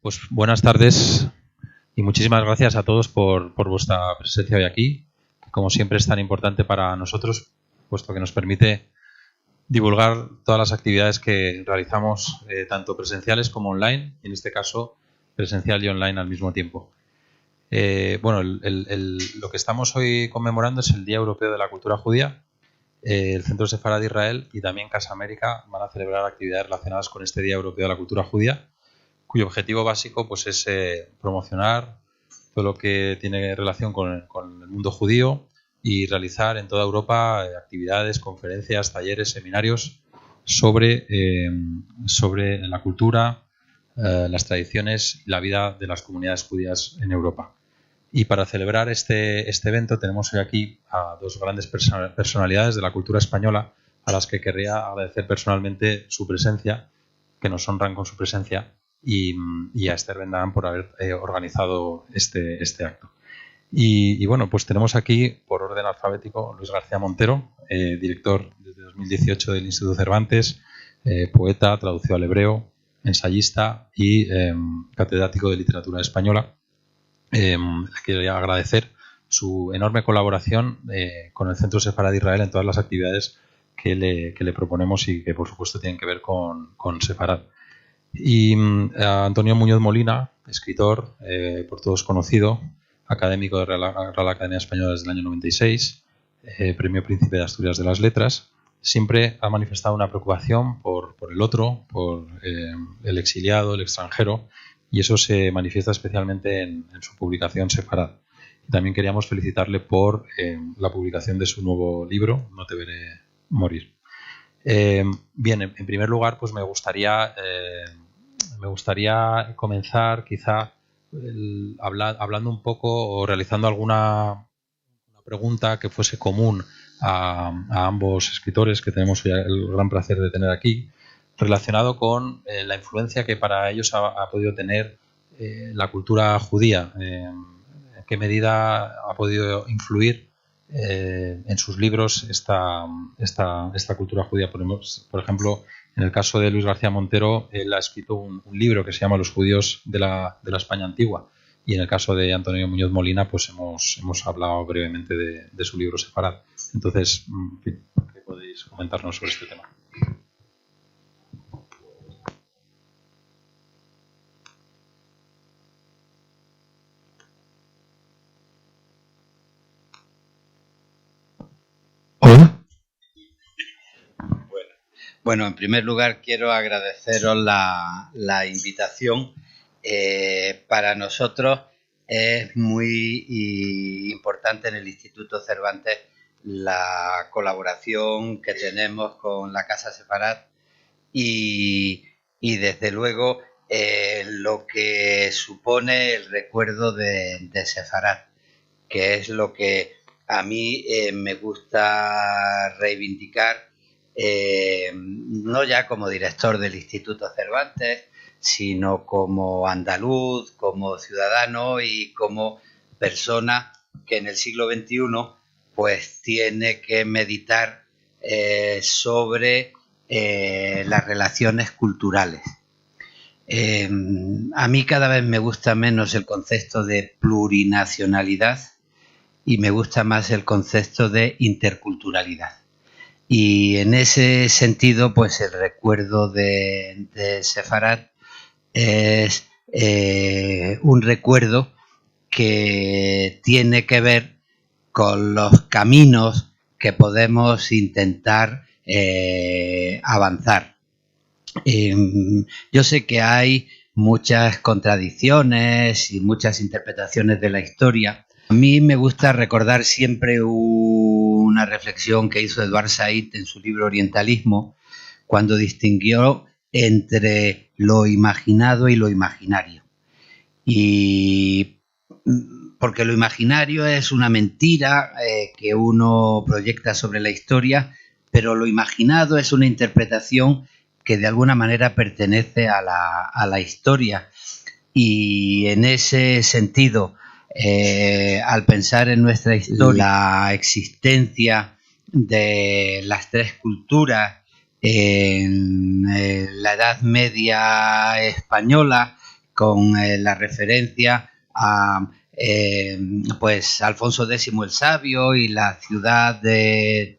Pues buenas tardes y muchísimas gracias a todos por vuestra presencia hoy aquí, que como siempre es tan importante para nosotros, puesto que nos permite divulgar todas las actividades que realizamos, tanto presenciales como online, y en este caso presencial y online al mismo tiempo. Lo que estamos hoy conmemorando es el Día Europeo de la Cultura Judía. El Centro Sefarad de Israel y también Casa América van a celebrar actividades relacionadas con este Día Europeo de la Cultura Judía, cuyo objetivo básico pues, es promocionar todo lo que tiene relación con el mundo judío y realizar en toda Europa actividades, conferencias, talleres, seminarios sobre la cultura, las tradiciones y la vida de las comunidades judías en Europa. Y para celebrar este evento tenemos hoy aquí a dos grandes personalidades de la cultura española a las que querría agradecer personalmente su presencia, que nos honran con su presencia, y a Esther Bendarán por haber organizado este acto. Y bueno, pues tenemos aquí, por orden alfabético, Luis García Montero, director desde 2018 del Instituto Cervantes, poeta, traducido al hebreo, ensayista y catedrático de literatura española. Le quería agradecer su enorme colaboración con el Centro Sefarad de Israel en todas las actividades que le proponemos y que por supuesto tienen que ver con Sefarad. Y a Antonio Muñoz Molina, escritor, por todos conocido, académico de Real Academia Española desde el año 96, Premio Príncipe de Asturias de las Letras, siempre ha manifestado una preocupación por el otro, por el exiliado, el extranjero, y eso se manifiesta especialmente en su publicación Sefarad. Y también queríamos felicitarle por la publicación de su nuevo libro, No te veré morir. Bien, en primer lugar, pues me gustaría comenzar quizá hablando un poco o realizando alguna pregunta que fuese común a ambos escritores que tenemos hoy el gran placer de tener aquí, relacionado con la influencia que para ellos ha podido tener la cultura judía, en qué medida ha podido influir en sus libros esta cultura judía. Por ejemplo, en el caso de Luis García Montero, él ha escrito un libro que se llama Los judíos de la España antigua, y en el caso de Antonio Muñoz Molina pues hemos hablado brevemente de su libro Sefarad. Entonces, ¿qué podéis comentarnos sobre este tema? Hola. Bueno, en primer lugar quiero agradeceros la invitación. Para nosotros es muy importante en el Instituto Cervantes la colaboración que tenemos con la Casa Sefarad y desde luego lo que supone el recuerdo de Sefarad, que es lo que a mí me gusta reivindicar, no ya como director del Instituto Cervantes, sino como andaluz, como ciudadano y como persona que en el siglo XXI pues tiene que meditar sobre las relaciones culturales. A mí cada vez me gusta menos el concepto de plurinacionalidad y me gusta más el concepto de interculturalidad. Y en ese sentido, pues el recuerdo de Sefarad es un recuerdo que tiene que ver con los caminos que podemos intentar avanzar. Yo sé que hay muchas contradicciones y muchas interpretaciones de la historia. A mí me gusta recordar siempre una reflexión que hizo Edward Said en su libro Orientalismo, cuando distinguió entre lo imaginado y lo imaginario. Y porque lo imaginario es una mentira que uno proyecta sobre la historia, pero lo imaginado es una interpretación que de alguna manera pertenece a la historia. Y en ese sentido, al pensar en nuestra historia, la existencia de las tres culturas en la Edad Media española, con la referencia a pues Alfonso X el Sabio y la ciudad de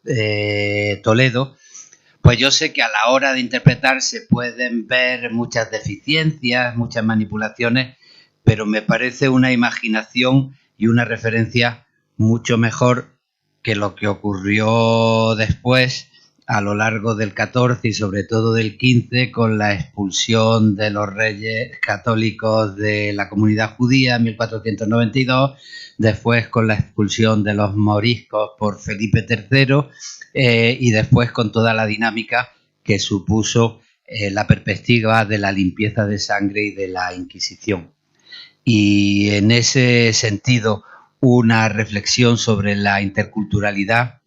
Toledo, pues yo sé que a la hora de interpretar se pueden ver muchas deficiencias, muchas manipulaciones, pero me parece una imaginación y una referencia mucho mejor que lo que ocurrió después a lo largo del XIV y sobre todo del XV con la expulsión de los reyes católicos de la comunidad judía en 1492, después con la expulsión de los moriscos por Felipe III y después con toda la dinámica que supuso la perspectiva de la limpieza de sangre y de la Inquisición. Y en ese sentido, una reflexión sobre la interculturalidad,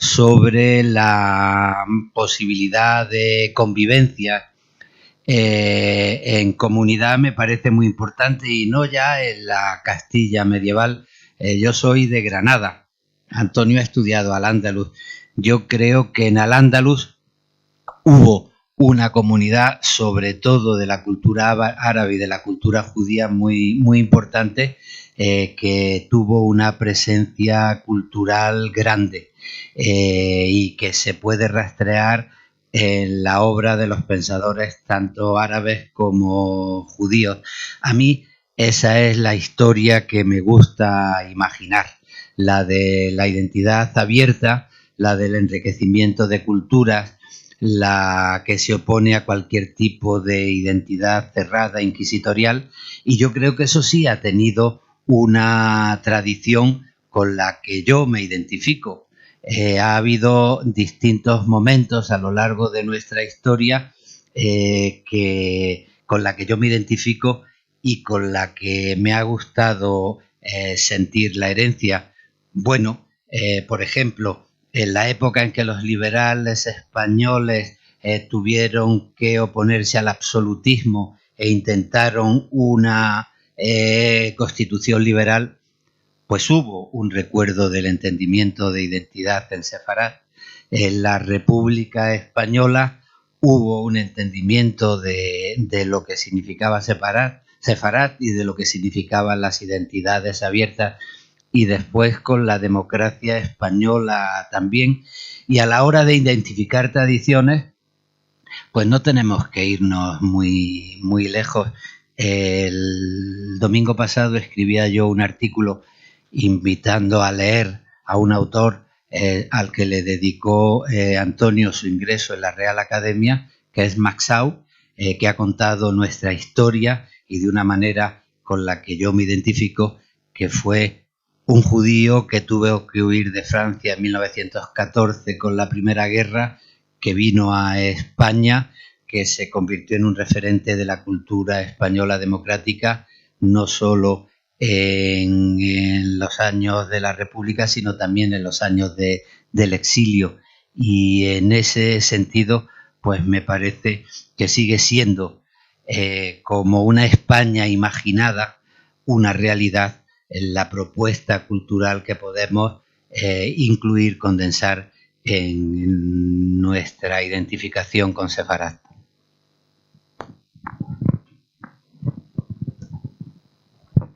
sobre la posibilidad de convivencia en comunidad me parece muy importante, y no ya en la Castilla medieval. Yo soy de Granada, Antonio ha estudiado Al-Ándalus. Yo creo que en Al-Ándalus hubo una comunidad, sobre todo de la cultura árabe y de la cultura judía, muy, muy importante, que tuvo una presencia cultural grande y que se puede rastrear en la obra de los pensadores tanto árabes como judíos. A mí esa es la historia que me gusta imaginar, la de la identidad abierta, la del enriquecimiento de culturas, la que se opone a cualquier tipo de identidad cerrada, inquisitorial, y yo creo que eso sí ha tenido una tradición con la que yo me identifico. Ha habido distintos momentos a lo largo de nuestra historia con la que yo me identifico y con la que me ha gustado sentir la herencia. Bueno, por ejemplo, en la época en que los liberales españoles tuvieron que oponerse al absolutismo e intentaron una constitución liberal, pues hubo un recuerdo del entendimiento de identidad en Sefarat. En la República Española hubo un entendimiento de lo que significaba Sefarat y de lo que significaban las identidades abiertas, y después con la democracia española también. Y a la hora de identificar tradiciones, pues no tenemos que irnos muy, muy lejos. El domingo pasado escribía yo un artículo invitando a leer a un autor al que le dedicó Antonio su ingreso en la Real Academia, que es Maxau, que ha contado nuestra historia y de una manera con la que yo me identifico, que fue un judío que tuvo que huir de Francia en 1914 con la Primera Guerra, que vino a España, que se convirtió en un referente de la cultura española democrática, no solo en los años de la República, sino también en los años del exilio. Y en ese sentido, pues me parece que sigue siendo como una España imaginada, una realidad en la propuesta cultural que podemos incluir, condensar en nuestra identificación con Sefarat.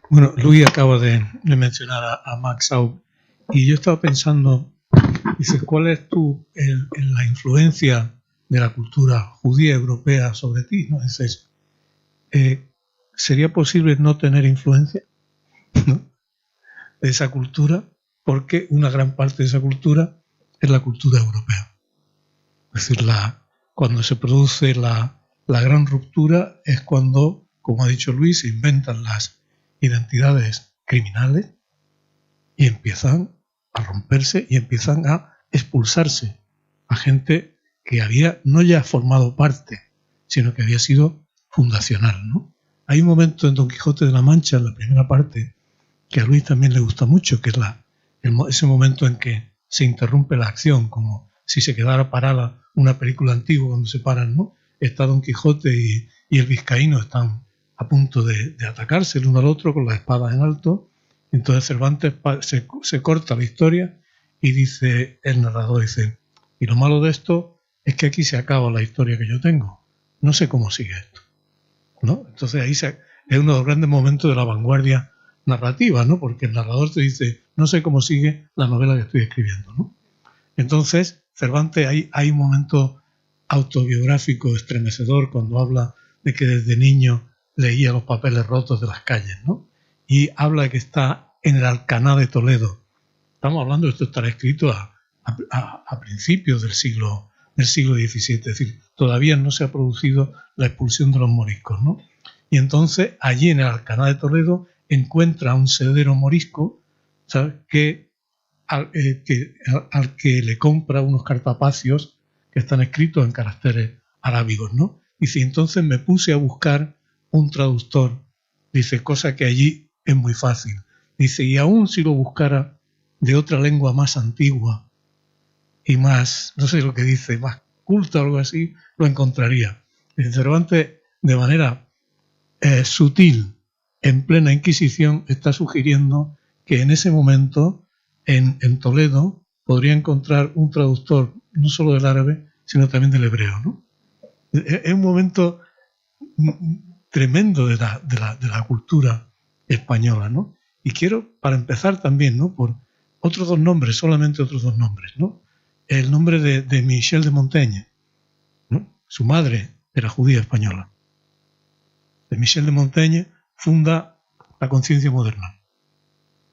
Bueno, Luis acaba de mencionar a Maxau, y yo estaba pensando, dices, ¿cuál es la influencia de la cultura judía europea sobre ti? ¿No? Dices, ¿sería posible no tener influencia, ¿no?, de esa cultura? Porque una gran parte de esa cultura es la cultura europea. Es decir, cuando se produce la gran ruptura es cuando, como ha dicho Luis, se inventan las identidades criminales y empiezan a romperse y empiezan a expulsarse a gente que había no ya formado parte, sino que había sido fundacional, ¿no? Hay un momento en Don Quijote de la Mancha, en la primera parte, que a Luis también le gusta mucho, que es ese momento en que se interrumpe la acción, como si se quedara parada una película antigua cuando se paran, ¿no? Está Don Quijote y el vizcaíno están a punto de atacarse el uno al otro con las espadas en alto. Entonces Cervantes se corta la historia y dice, el narrador dice, y lo malo de esto es que aquí se acaba la historia que yo tengo. No sé cómo sigue esto, ¿no? Entonces ahí es uno de los grandes momentos de la vanguardia narrativa, ¿no? Porque el narrador te dice, no sé cómo sigue la novela que estoy escribiendo, ¿no? Entonces, Cervantes, hay un momento autobiográfico estremecedor cuando habla de que desde niño leía los papeles rotos de las calles, ¿no? Y habla de que está en el Alcaná de Toledo. Estamos hablando, esto estará escrito a principios del siglo XVII, es decir, todavía no se ha producido la expulsión de los moriscos, ¿no? Y entonces, allí en el Alcaná de Toledo, encuentra un sedero morisco, ¿sabes?, al que le compra unos cartapacios que están escritos en caracteres arábigos, ¿no? Dice, entonces me puse a buscar un traductor, dice, cosa que allí es muy fácil. Dice, y aún si lo buscara de otra lengua más antigua y más, no sé lo que dice, más culta o algo así, lo encontraría. Dice, Cervantes, de manera sutil, en plena Inquisición, está sugiriendo que en ese momento en Toledo podría encontrar un traductor no solo del árabe, sino también del hebreo, ¿no? Es un momento tremendo de la cultura española, ¿no? Y quiero, para empezar también, ¿no?, por otros dos nombres, solamente otros dos nombres, ¿no? El nombre de Michel de Montaigne, ¿no? Su madre era judía española. De Michel de Montaigne funda la conciencia moderna.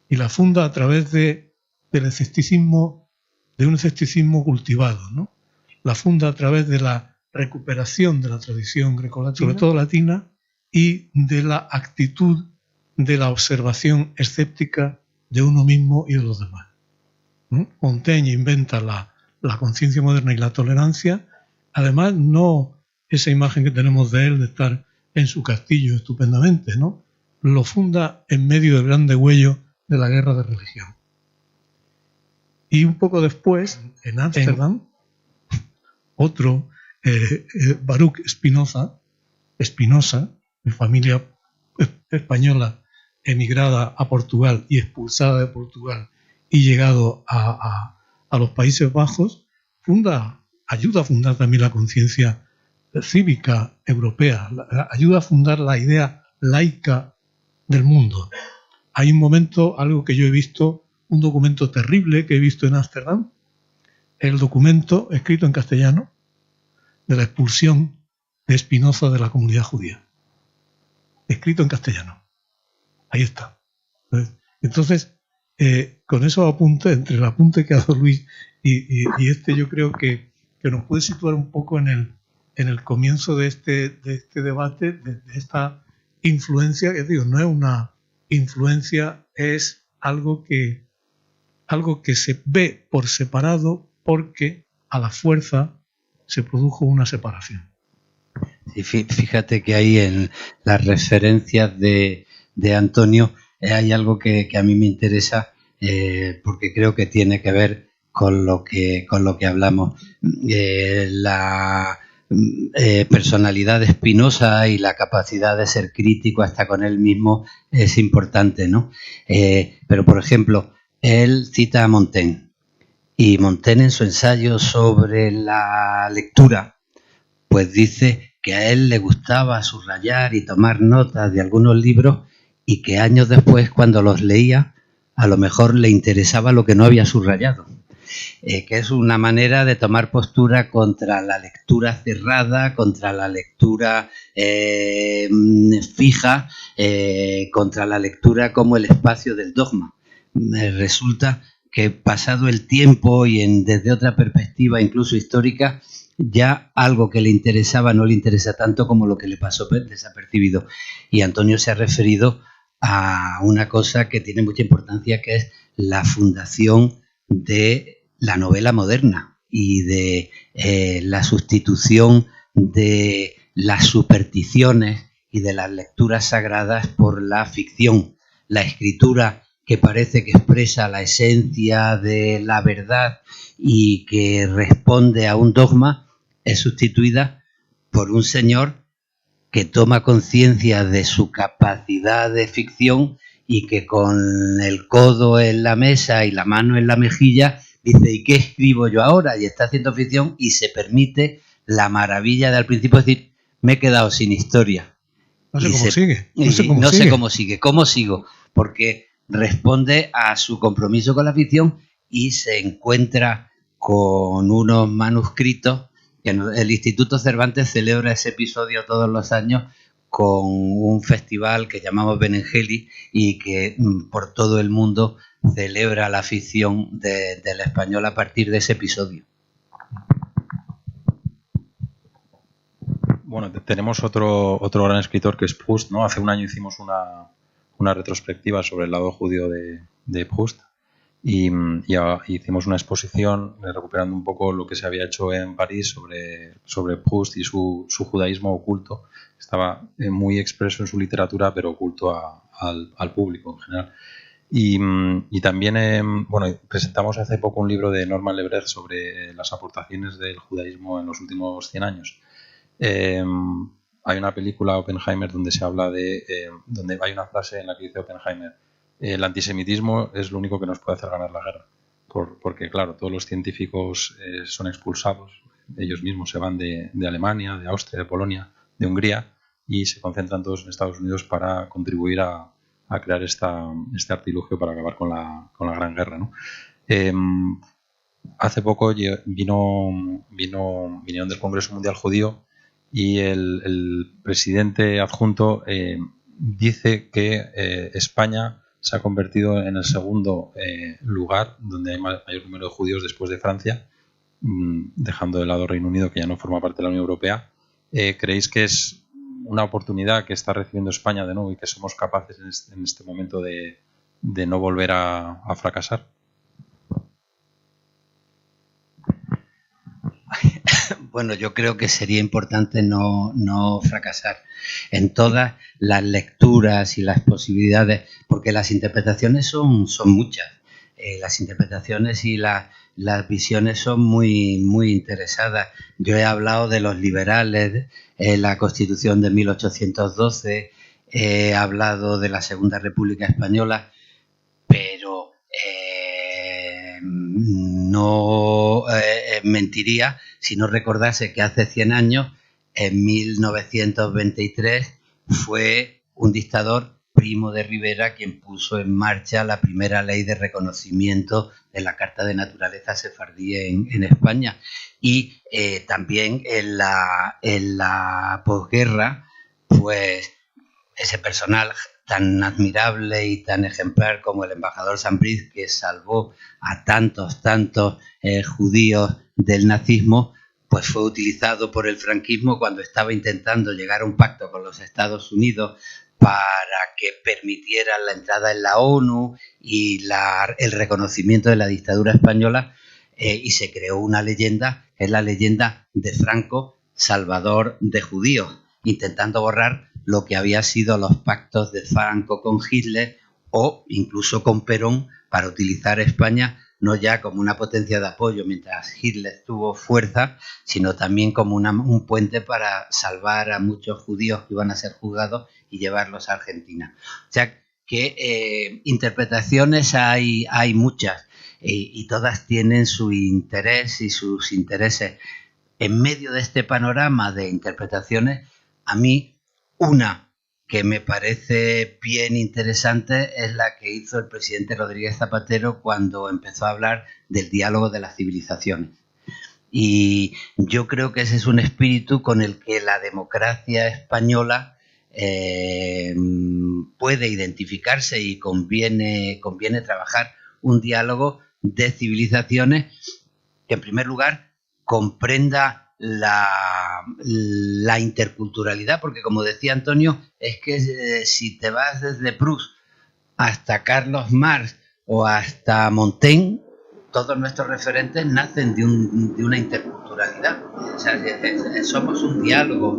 Y la funda a través del escepticismo, de un escepticismo cultivado, ¿no? La funda a través de la recuperación de la tradición grecolatina, sobre todo latina, y de la actitud de la observación escéptica de uno mismo y de los demás. Montaigne inventa la conciencia moderna y la tolerancia, además no esa imagen que tenemos de él de estar en su castillo estupendamente, ¿no? Lo funda en medio del gran degüello de la guerra de religión. Y un poco después, en Ámsterdam, otro, Baruch Spinoza, de familia española emigrada a Portugal y expulsada de Portugal y llegado a los Países Bajos, ayuda a fundar también la conciencia cívica europea, ayuda a fundar la idea laica del mundo. Hay un momento, algo que yo he visto, un documento terrible que he visto en Ámsterdam, el documento escrito en castellano de la expulsión de Spinoza de la comunidad judía. Escrito en castellano. Ahí está. Entonces, con esos apuntes, entre el apunte que ha dado Luis y este, yo creo que nos puede situar un poco en el comienzo de este debate, de esta influencia, que digo, no es una influencia, es algo que se ve por separado porque a la fuerza se produjo una separación. Y fíjate que ahí en las referencias de Antonio hay algo que a mí me interesa, porque creo que tiene que ver con lo que hablamos. La personalidad de Spinoza y la capacidad de ser crítico hasta con él mismo es importante, ¿no? Pero, por ejemplo, él cita a Montaigne, y Montaigne en su ensayo sobre la lectura, pues dice que a él le gustaba subrayar y tomar notas de algunos libros y que años después, cuando los leía, a lo mejor le interesaba lo que no había subrayado. Que es una manera de tomar postura contra la lectura cerrada, contra la lectura fija, contra la lectura como el espacio del dogma. Resulta que pasado el tiempo y desde otra perspectiva, incluso histórica, ya algo que le interesaba no le interesa tanto como lo que le pasó desapercibido. Y Antonio se ha referido a una cosa que tiene mucha importancia, que es la fundación de la novela moderna y de la sustitución de las supersticiones y de las lecturas sagradas por la ficción. La escritura que parece que expresa la esencia de la verdad y que responde a un dogma es sustituida por un señor que toma conciencia de su capacidad de ficción y que con el codo en la mesa y la mano en la mejilla dice, ¿y qué escribo yo ahora? Y está haciendo ficción y se permite la maravilla de al principio decir, me he quedado sin historia. No sé cómo sigue. No sé cómo sigue. ¿Cómo sigo? Porque responde a su compromiso con la ficción y se encuentra con unos manuscritos que el Instituto Cervantes celebra ese episodio todos los años con un festival que llamamos Benengeli y que por todo el mundo celebra la ficción del español a partir de ese episodio. Bueno, tenemos otro gran escritor que es Proust, ¿no? Hace un año hicimos una retrospectiva sobre el lado judío de Proust y hicimos una exposición recuperando un poco lo que se había hecho en París sobre Proust y su judaísmo oculto. Estaba muy expreso en su literatura, pero oculto al público en general. Y también presentamos hace poco un libro de Norman Lebrecht sobre las aportaciones del judaísmo en los últimos 100 años. Hay una película, Oppenheimer, donde se habla donde hay una frase en la que dice Oppenheimer: el antisemitismo es lo único que nos puede hacer ganar la guerra, porque claro, todos los científicos son expulsados, ellos mismos se van de Alemania, de Austria, de Polonia, de Hungría, y se concentran todos en Estados Unidos para contribuir a crear este artilugio para acabar con la Gran Guerra, ¿no? Hace poco vinieron del Congreso Mundial Judío y el presidente adjunto dice que España se ha convertido en el segundo lugar donde hay mayor número de judíos después de Francia, dejando de lado Reino Unido, que ya no forma parte de la Unión Europea. ¿Creéis que es una oportunidad que está recibiendo España de nuevo y que somos capaces en este momento de no volver a fracasar? Bueno, yo creo que sería importante no fracasar en todas las lecturas y las posibilidades, porque las interpretaciones son muchas. Las interpretaciones y las visiones son muy interesadas. Yo he hablado de los liberales, la Constitución de 1812, he hablado de la Segunda República Española, pero no mentiría si no recordase que hace 100 años, en 1923, fue un dictador, Primo de Rivera, quien puso en marcha la primera ley de reconocimiento de la Carta de Naturaleza Sefardí en España. Y también en la posguerra, pues ese personal tan admirable y tan ejemplar como el embajador Sambriz, que salvó a tantos judíos del nazismo, pues fue utilizado por el franquismo cuando estaba intentando llegar a un pacto con los Estados Unidos para que permitieran la entrada en la ONU y el reconocimiento de la dictadura española, y se creó una leyenda, que es la leyenda de Franco, salvador de judíos, intentando borrar lo que había sido los pactos de Franco con Hitler o incluso con Perón, para utilizar España no ya como una potencia de apoyo mientras Hitler tuvo fuerza, sino también como un puente para salvar a muchos judíos que iban a ser juzgados y llevarlos a Argentina. O sea que interpretaciones hay muchas, y todas tienen su interés y sus intereses. En medio de este panorama de interpretaciones, a mí una que me parece bien interesante es la que hizo el presidente Rodríguez Zapatero cuando empezó a hablar del diálogo de las civilizaciones. Y yo creo que ese es un espíritu con el que la democracia española puede identificarse, y conviene trabajar un diálogo de civilizaciones que, en primer lugar, comprenda la interculturalidad, porque, como decía Antonio, es que si te vas desde Proust hasta Carlos Marx o hasta Montaigne, todos nuestros referentes nacen de una interculturalidad. O sea, somos un diálogo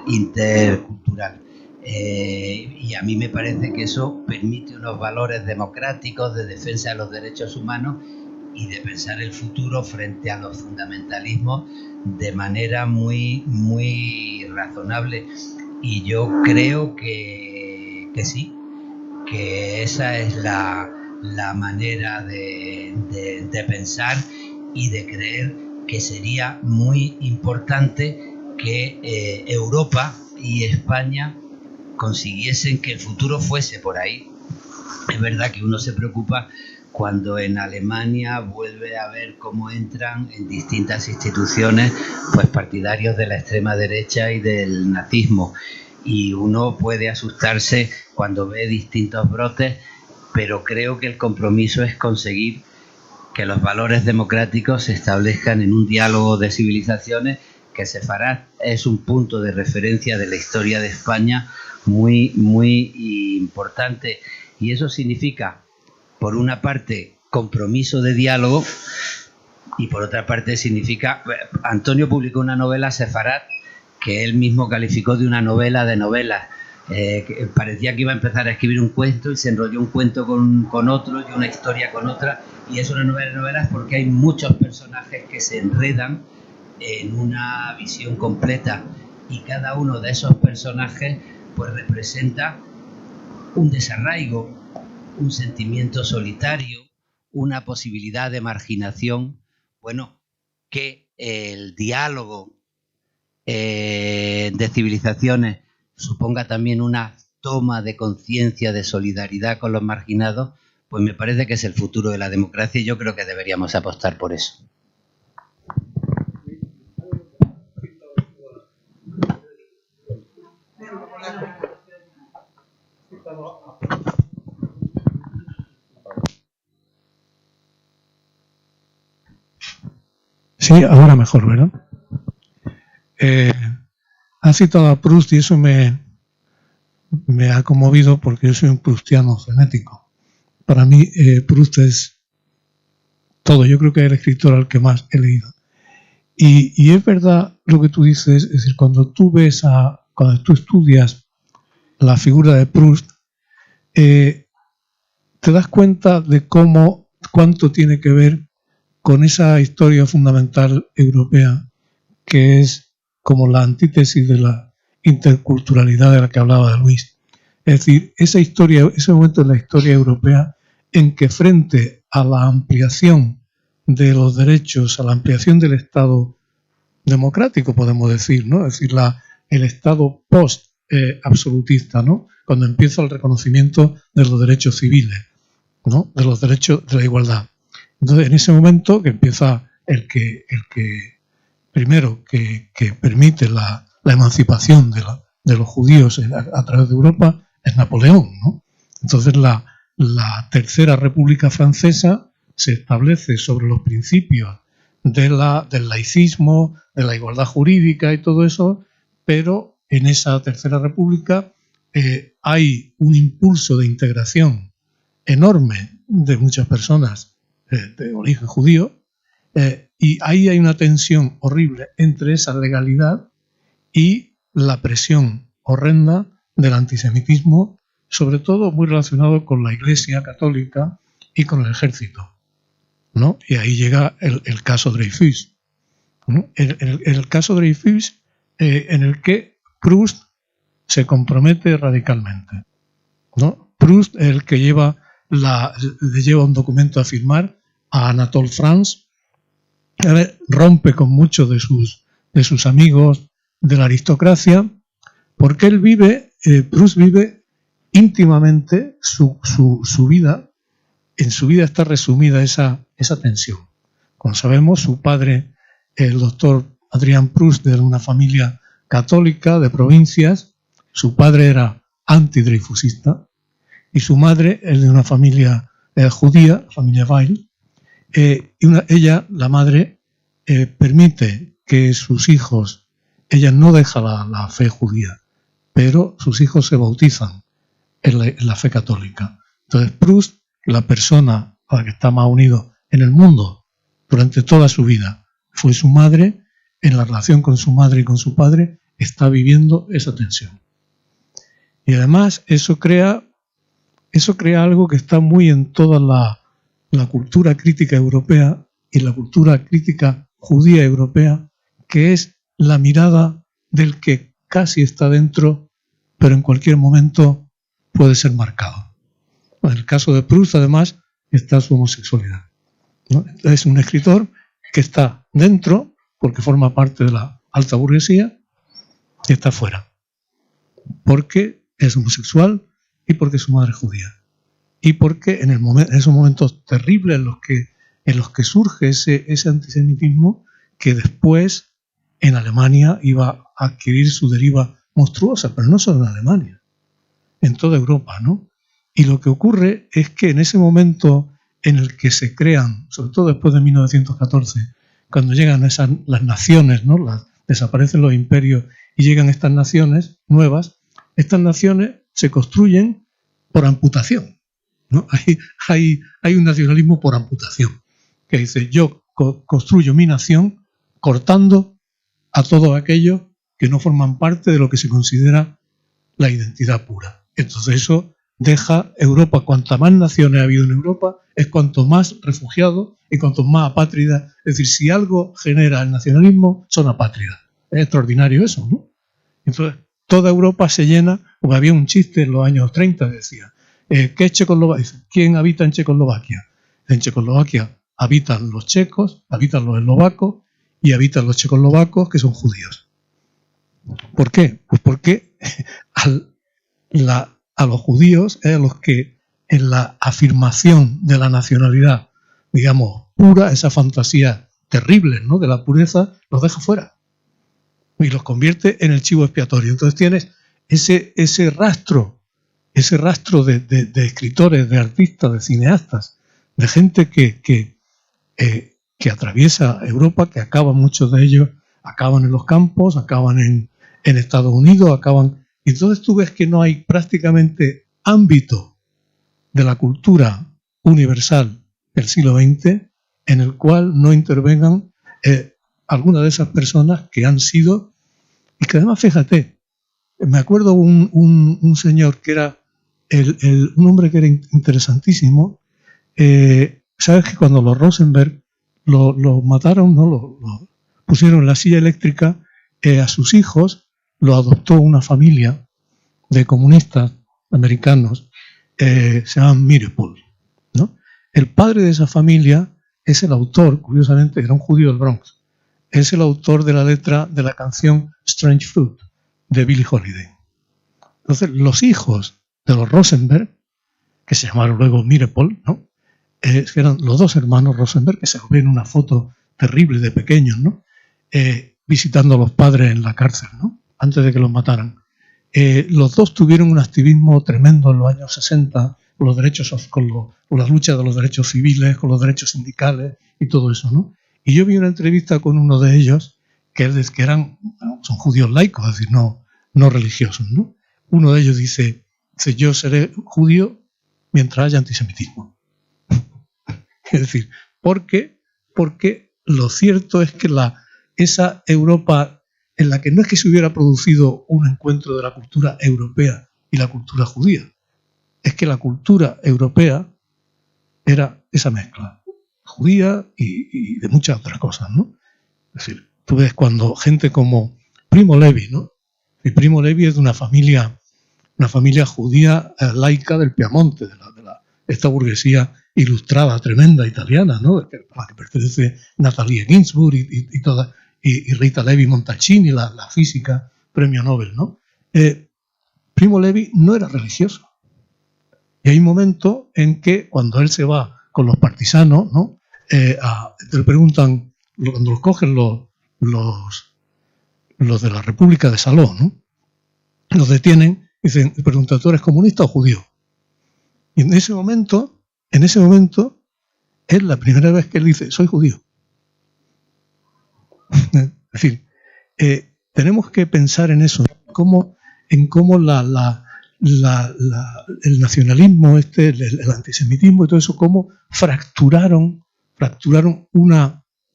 intercultural. Y a mí me parece que eso permite unos valores democráticos de defensa de los derechos humanos y de pensar el futuro frente a los fundamentalismos de manera muy razonable. Y yo creo que sí, que esa es la manera de pensar y de creer que sería muy importante que Europa y España consiguiesen que el futuro fuese por ahí. Es verdad que uno se preocupa cuando en Alemania vuelve a ver cómo entran en distintas instituciones pues partidarios de la extrema derecha y del nazismo, y uno puede asustarse cuando ve distintos brotes, pero creo que el compromiso es conseguir que los valores democráticos se establezcan en un diálogo de civilizaciones, que Sefarad es un punto de referencia de la historia de España muy, muy importante, y eso significa, por una parte, compromiso de diálogo, y por otra parte significa... Antonio publicó una novela, Sefarad, que él mismo calificó de una novela de novelas. Que parecía que iba a empezar a escribir un cuento y se enrolló un cuento con otro y una historia con otra, y es una novela de novelas porque hay muchos personajes que se enredan en una visión completa, y cada uno de esos personajes pues representa un desarraigo, un sentimiento solitario, una posibilidad de marginación. Bueno, que el diálogo de civilizaciones suponga también una toma de conciencia, de solidaridad con los marginados, pues me parece que es el futuro de la democracia, y yo creo que deberíamos apostar por eso. Sí, ahora mejor, ¿verdad? Ha citado a Proust y eso me ha conmovido porque yo soy un proustiano genético. Para mí Proust es todo. Yo creo que es el escritor al que más he leído. Y es verdad lo que tú dices, es decir, cuando tú estudias la figura de Proust, te das cuenta de cuánto tiene que ver con esa historia fundamental europea, que es como la antítesis de la interculturalidad de la que hablaba de Luis. Es decir, ese momento en la historia europea en que, frente a la ampliación de los derechos, a la ampliación del Estado democrático, podemos decir, ¿no? Es decir, el Estado post-absolutista, ¿no? Cuando empieza el reconocimiento de los derechos civiles, ¿no? De los derechos de la igualdad. Entonces, en ese momento que empieza el que primero que permite la emancipación de los judíos a través de Europa es Napoleón, ¿no? Entonces la Tercera República Francesa se establece sobre los principios del laicismo, de la igualdad jurídica y todo eso, pero en esa Tercera República hay un impulso de integración enorme de muchas personas de origen judío, y ahí hay una tensión horrible entre esa legalidad y la presión horrenda del antisemitismo, sobre todo muy relacionado con la Iglesia católica y con el ejército, ¿no? Y ahí llega el caso Dreyfus, ¿no? El caso Dreyfus, en el que Proust se compromete radicalmente, ¿no? Proust es el que le lleva un documento a firmar a Anatole France, rompe con muchos de sus amigos de la aristocracia, porque Proust vive íntimamente su vida. En su vida está resumida esa tensión. Como sabemos, su padre, el doctor Adrien Proust, de una familia católica de provincias, su padre era antidreyfusista, y su madre es de una familia judía, la familia Weil. Ella, la madre, permite que sus hijos, ella no deja la fe judía, pero sus hijos se bautizan en la fe católica. Entonces Proust, la persona a la que está más unido en el mundo durante toda su vida, fue su madre. En la relación con su madre y con su padre está viviendo esa tensión. Y además eso crea algo que está muy en toda la cultura crítica europea y la cultura crítica judía europea, que es la mirada del que casi está dentro, pero en cualquier momento puede ser marcado. En el caso de Proust, además, está su homosexualidad, ¿no? Es un escritor que está dentro, porque forma parte de la alta burguesía, y está fuera. porque es homosexual y porque su madre es judía. Y porque en esos momentos terribles en los que surge ese antisemitismo que después en Alemania iba a adquirir su deriva monstruosa, pero no solo en Alemania, en toda Europa, ¿no? Y lo que ocurre es que en ese momento en el que se crean, sobre todo después de 1914, cuando llegan las naciones, ¿no? Desaparecen los imperios y llegan estas naciones nuevas, estas naciones se construyen por amputación, ¿no? Hay un nacionalismo por amputación, que dice, yo construyo mi nación cortando a todos aquellos que no forman parte de lo que se considera la identidad pura. Entonces eso deja Europa, cuantas más naciones ha habido en Europa, es cuanto más refugiados y cuanto más apátridas. Es decir, si algo genera el nacionalismo, son apátridas. Es extraordinario eso, ¿no? Entonces, toda Europa se llena, porque había un chiste en los años 30, decía, ¿qué es Checoslovaquia? ¿Quién habita en Checoslovaquia? En Checoslovaquia habitan los checos, habitan los eslovacos y habitan los checoslovacos que son judíos. ¿Por qué? Pues porque a los judíos es a los que en la afirmación de la nacionalidad, digamos, pura, esa fantasía terrible, ¿no?, de la pureza, los deja fuera y los convierte en el chivo expiatorio. Entonces tienes ese rastro de escritores, de artistas, de cineastas, de gente que atraviesa Europa, que acaban, muchos de ellos acaban en los campos, acaban en Estados Unidos, acaban. Y entonces tú ves que no hay prácticamente ámbito de la cultura universal del siglo XX en el cual no intervengan algunas de esas personas que han sido, y que además, fíjate, me acuerdo un señor que era un hombre que era interesantísimo. Sabes que cuando los Rosenberg lo mataron, ¿no? Lo pusieron en la silla eléctrica, a sus hijos lo adoptó una familia de comunistas americanos, se llaman Mirepol, ¿no? El padre de esa familia es el autor, curiosamente, era un judío del Bronx, es el autor de la letra de la canción Strange Fruit de Billie Holiday. Entonces, los hijos de los Rosenberg, que se llamaron luego Mirepol, ¿no?, eran los dos hermanos Rosenberg, que se ven en una foto terrible de pequeños, ¿no?, visitando a los padres en la cárcel, ¿no?, antes de que los mataran. Los dos tuvieron un activismo tremendo en los años 60 con los derechos, con la lucha de los derechos civiles, con los derechos sindicales y todo eso, ¿no? Y yo vi una entrevista con uno de ellos que eran, bueno, son judíos laicos, es decir, no religiosos, ¿no? Uno de ellos dice, yo seré judío mientras haya antisemitismo. Es decir, porque lo cierto es que esa Europa en la que no es que se hubiera producido un encuentro de la cultura europea y la cultura judía, es que la cultura europea era esa mezcla, judía y de muchas otras cosas, ¿no? Es decir, tú ves cuando gente como Primo Levi, ¿no? Y Primo Levi es de una familia judía laica del Piamonte, de esta burguesía ilustrada, tremenda, italiana, ¿no?, a la que pertenece Natalia Ginzburg y Rita Levi Montalcini, la física, premio Nobel, ¿no? Primo Levi no era religioso. Y hay un momento en que, cuando él se va con los partisanos, ¿no?, le preguntan, cuando los cogen los de la República de Saló, ¿no?, los detienen, dicen, le preguntan, ¿tú eres comunista o judío? Y en ese momento, es la primera vez que él dice, soy judío. Es decir, tenemos que pensar en eso, en cómo el nacionalismo, el antisemitismo y todo eso, cómo fracturaron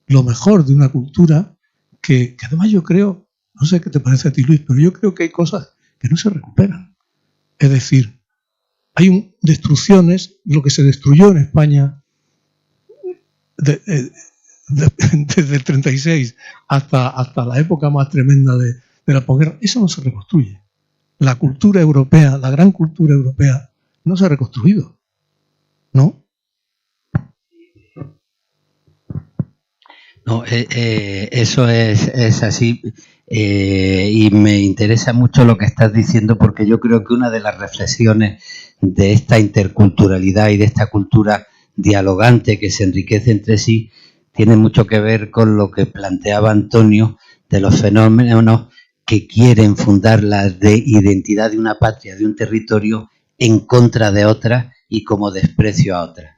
lo mejor de una cultura que además yo creo, no sé qué te parece a ti, Luis, pero yo creo que hay cosas que no se recuperan. Es decir, hay destrucciones, lo que se destruyó en España desde el 36 hasta la época más tremenda de la posguerra, eso no se reconstruye. La cultura europea, la gran cultura europea, no se ha reconstruido, ¿no? No, eso es así. y me interesa mucho lo que estás diciendo, porque yo creo que una de las reflexiones de esta interculturalidad y de esta cultura dialogante que se enriquece entre sí tiene mucho que ver con lo que planteaba Antonio de los fenómenos que quieren fundar la identidad de una patria, de un territorio, en contra de otra y como desprecio a otra.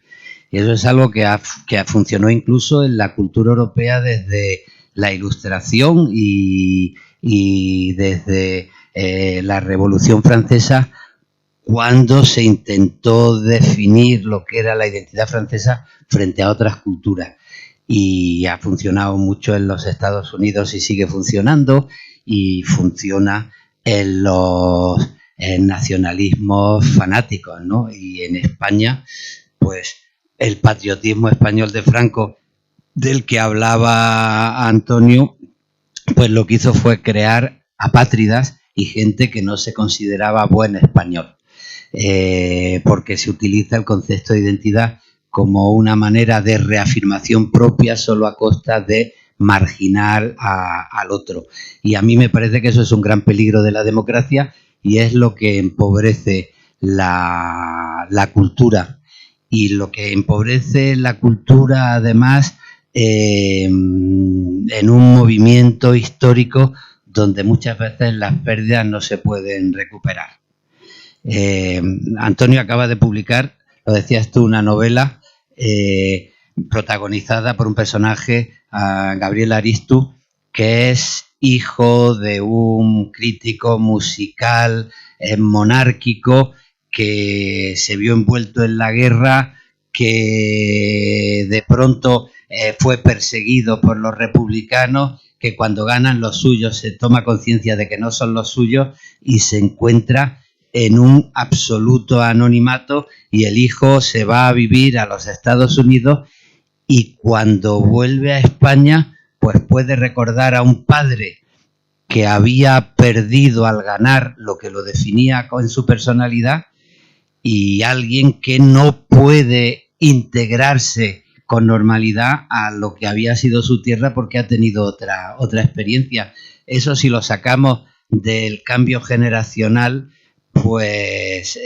Y eso es algo que funcionó incluso en la cultura europea desde la Ilustración y desde la Revolución Francesa, cuando se intentó definir lo que era la identidad francesa frente a otras culturas. Y ha funcionado mucho en los Estados Unidos y sigue funcionando, y funciona en los nacionalismos fanáticos, ¿no? Y en España, pues el patriotismo español de Franco, del que hablaba Antonio, pues lo que hizo fue crear apátridas y gente que no se consideraba buen español, porque se utiliza el concepto de identidad como una manera de reafirmación propia solo a costa de marginar al otro. Y a mí me parece que eso es un gran peligro de la democracia y es lo que empobrece la cultura. Y lo que empobrece la cultura, además, en un movimiento histórico donde muchas veces las pérdidas no se pueden recuperar. Antonio acaba de publicar, lo decías tú, una novela protagonizada por un personaje, Gabriel Aristu, que es hijo de un crítico musical monárquico que se vio envuelto en la guerra, que de pronto fue perseguido por los republicanos, que cuando ganan los suyos se toma conciencia de que no son los suyos y se encuentra en un absoluto anonimato, y el hijo se va a vivir a los Estados Unidos, y cuando vuelve a España pues puede recordar a un padre que había perdido al ganar lo que lo definía en su personalidad, y alguien que no puede integrarse con normalidad a lo que había sido su tierra porque ha tenido otra experiencia. Eso, si lo sacamos del cambio generacional, pues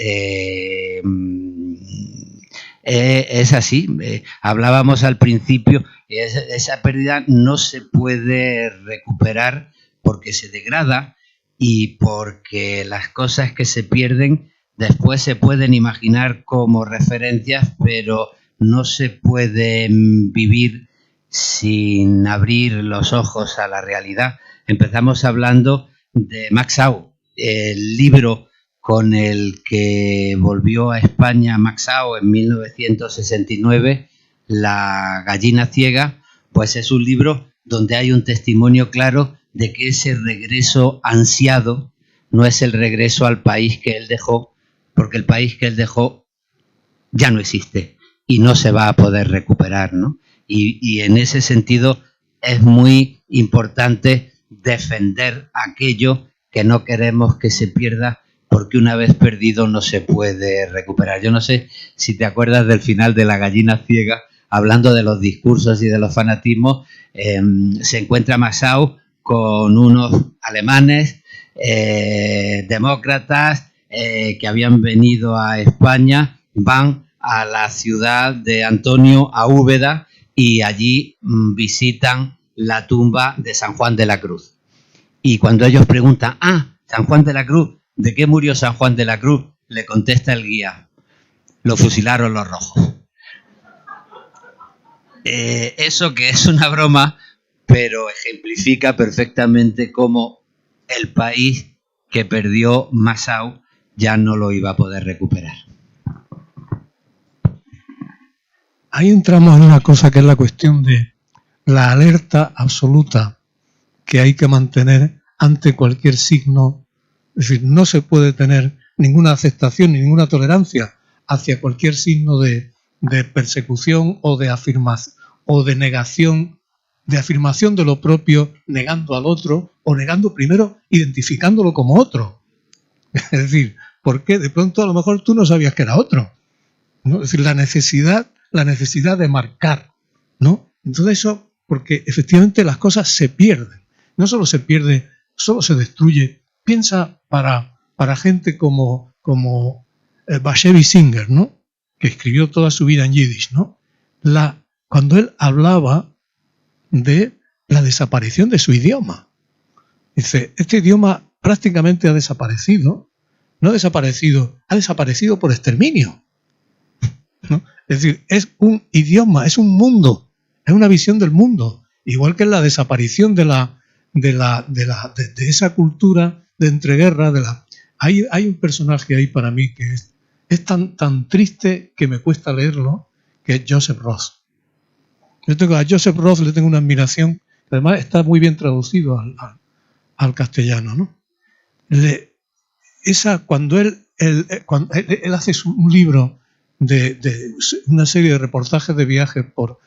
es así. Hablábamos al principio, esa pérdida no se puede recuperar porque se degrada y porque las cosas que se pierden después se pueden imaginar como referencias, pero no se pueden vivir sin abrir los ojos a la realidad. Empezamos hablando de Max Aub, el libro con el que volvió a España Max Aub en 1969, La gallina ciega, pues es un libro donde hay un testimonio claro de que ese regreso ansiado no es el regreso al país que él dejó, porque el país que él dejó ya no existe y no se va a poder recuperar, ¿no? Y en ese sentido es muy importante defender aquello que no queremos que se pierda, porque una vez perdido no se puede recuperar. Yo no sé si te acuerdas del final de La gallina ciega, hablando de los discursos y de los fanatismos. Se encuentra Max Aub con unos alemanes demócratas que habían venido a España, van a la ciudad de Antonio, a Úbeda, y allí visitan la tumba de San Juan de la Cruz. Y cuando ellos preguntan, San Juan de la Cruz, ¿de qué murió San Juan de la Cruz?, le contesta el guía, lo fusilaron los rojos. Eso, que es una broma, pero ejemplifica perfectamente cómo el país que perdió Max Aub ya no lo iba a poder recuperar. Ahí entramos en una cosa que es la cuestión de la alerta absoluta que hay que mantener ante cualquier signo. Es decir, no se puede tener ninguna aceptación ni ninguna tolerancia hacia cualquier signo de persecución o de afirmación o de negación, de afirmación de lo propio, negando al otro o negando primero, identificándolo como otro. Es decir, porque de pronto a lo mejor tú no sabías que era otro, ¿no? Es decir, la necesidad de marcar, ¿no? Entonces eso, porque efectivamente las cosas se pierden. No solo se pierde solo se destruye. Piensa para gente como Bashevi Singer, ¿no? Que escribió toda su vida en yiddish, ¿no? Cuando él hablaba de la desaparición de su idioma. Dice, este idioma prácticamente ha desaparecido. No ha desaparecido por exterminio, ¿no? Es decir, es un idioma, es un mundo, es una visión del mundo, igual que la desaparición de esa cultura de entreguerra. Hay un personaje ahí para mí que es tan triste que me cuesta leerlo, que es Joseph Roth. A Joseph Roth le tengo una admiración, además está muy bien traducido al castellano, ¿no? Cuando él hace un libro de una serie de reportajes de viajes por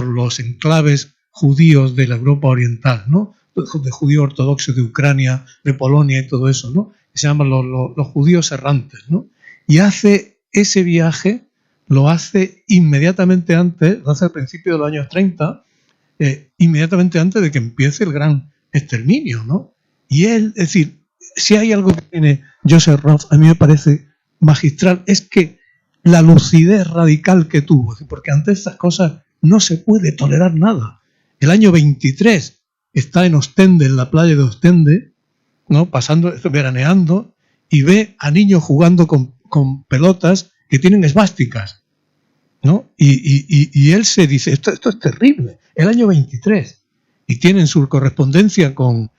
los enclaves judíos de la Europa Oriental, ¿no? De judíos ortodoxos de Ucrania, de Polonia y todo eso, ¿no? Que se llaman los judíos errantes, ¿no? Y hace ese viaje, lo hace inmediatamente antes, lo hace al principio de los años 30, inmediatamente antes de que empiece el gran exterminio, ¿no? Y él, es decir, si hay algo que tiene Joseph Roth, a mí me parece magistral, es que la lucidez radical que tuvo, porque ante estas cosas no se puede tolerar nada. El año 23 está en Ostende, en la playa de Ostende, ¿no? Veraneando, y ve a niños jugando con pelotas que tienen esvásticas, ¿no? Y él se dice, esto es terrible, el año 23, y tiene en su correspondencia con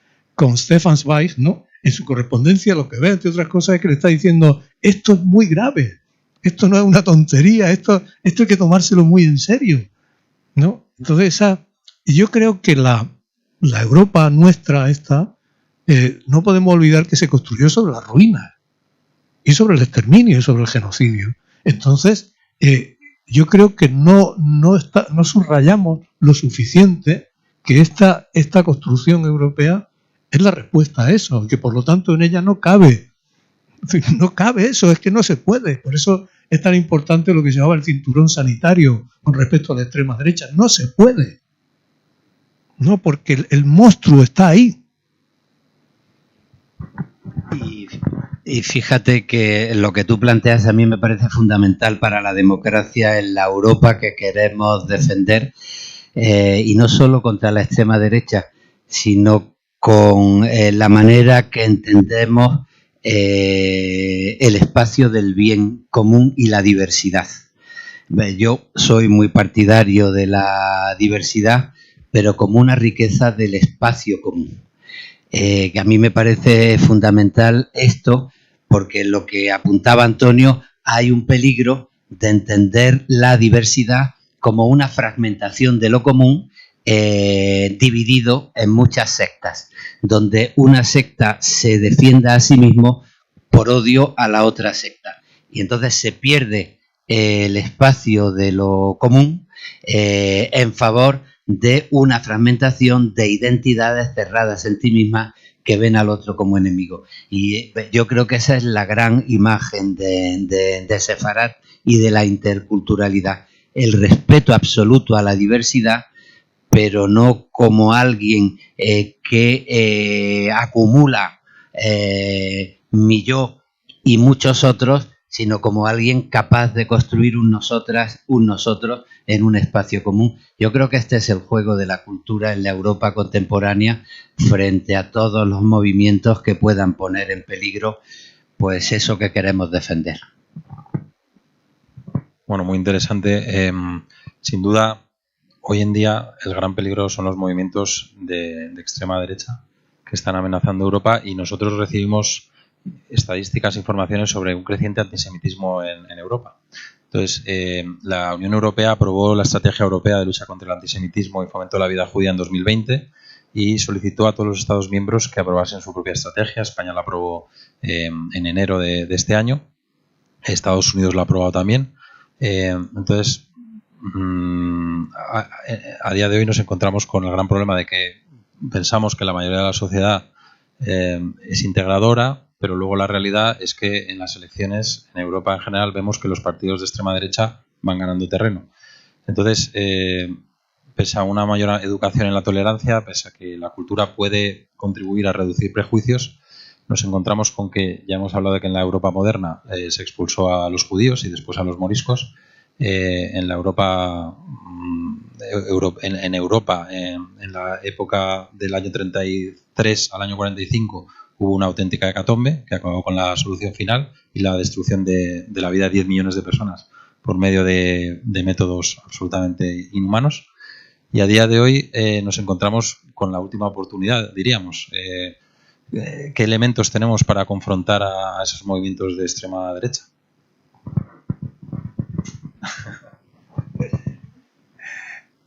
Stefan Zweig, ¿no? En su correspondencia lo que ve, entre otras cosas, es que le está diciendo, esto es muy grave, esto no es una tontería, esto hay que tomárselo muy en serio, ¿no? Entonces yo creo que la Europa nuestra no podemos olvidar que se construyó sobre las ruinas y sobre el exterminio y sobre el genocidio. Entonces, yo creo que no subrayamos lo suficiente que esta construcción europea es la respuesta a eso, y que por lo tanto en ella no cabe eso, es que no se puede. Por eso es tan importante lo que se llamaba el cinturón sanitario con respecto a la extrema derecha. No se puede, no, porque el monstruo está ahí. Y fíjate que lo que tú planteas a mí me parece fundamental para la democracia en la Europa que queremos defender, y no solo contra la extrema derecha, sino con la manera que entendemos el espacio del bien común y la diversidad. Yo soy muy partidario de la diversidad, pero como una riqueza del espacio común. Que a mí me parece fundamental esto, porque lo que apuntaba Antonio, hay un peligro de entender la diversidad como una fragmentación de lo común, dividido en muchas sectas, donde una secta se defienda a sí mismo por odio a la otra secta. Y entonces se pierde el espacio de lo común en favor de una fragmentación de identidades cerradas en ti misma que ven al otro como enemigo. Y yo creo que esa es la gran imagen de Sefarat y de la interculturalidad. El respeto absoluto a la diversidad, pero no como alguien que acumula mi yo y muchos otros, sino como alguien capaz de construir un nosotros en un espacio común. Yo creo que este es el juego de la cultura en la Europa contemporánea frente a todos los movimientos que puedan poner en peligro pues eso que queremos defender. Bueno, muy interesante. Sin duda, hoy en día el gran peligro son los movimientos de extrema derecha que están amenazando Europa, y nosotros recibimos estadísticas e informaciones sobre un creciente antisemitismo en Europa. Entonces, la Unión Europea aprobó la Estrategia Europea de Lucha contra el Antisemitismo y Fomento de la Vida Judía en 2020 y solicitó a todos los Estados miembros que aprobasen su propia estrategia. España la aprobó en enero de este año. Estados Unidos la ha aprobado también. Entonces, a día de hoy nos encontramos con el gran problema de que pensamos que la mayoría de la sociedad es integradora, pero luego la realidad es que en las elecciones en Europa en general vemos que los partidos de extrema derecha van ganando terreno. Entonces, pese a una mayor educación en la tolerancia, pese a que la cultura puede contribuir a reducir prejuicios, nos encontramos con que, ya hemos hablado de que en la Europa moderna se expulsó a los judíos y después a los moriscos. En la Europa, en la época del año 33 al año 45, hubo una auténtica hecatombe que acabó con la solución final y la destrucción de la vida de 10 millones de personas por medio de métodos absolutamente inhumanos. Y a día de hoy nos encontramos con la última oportunidad, diríamos. ¿Qué elementos tenemos para confrontar a esos movimientos de extrema derecha?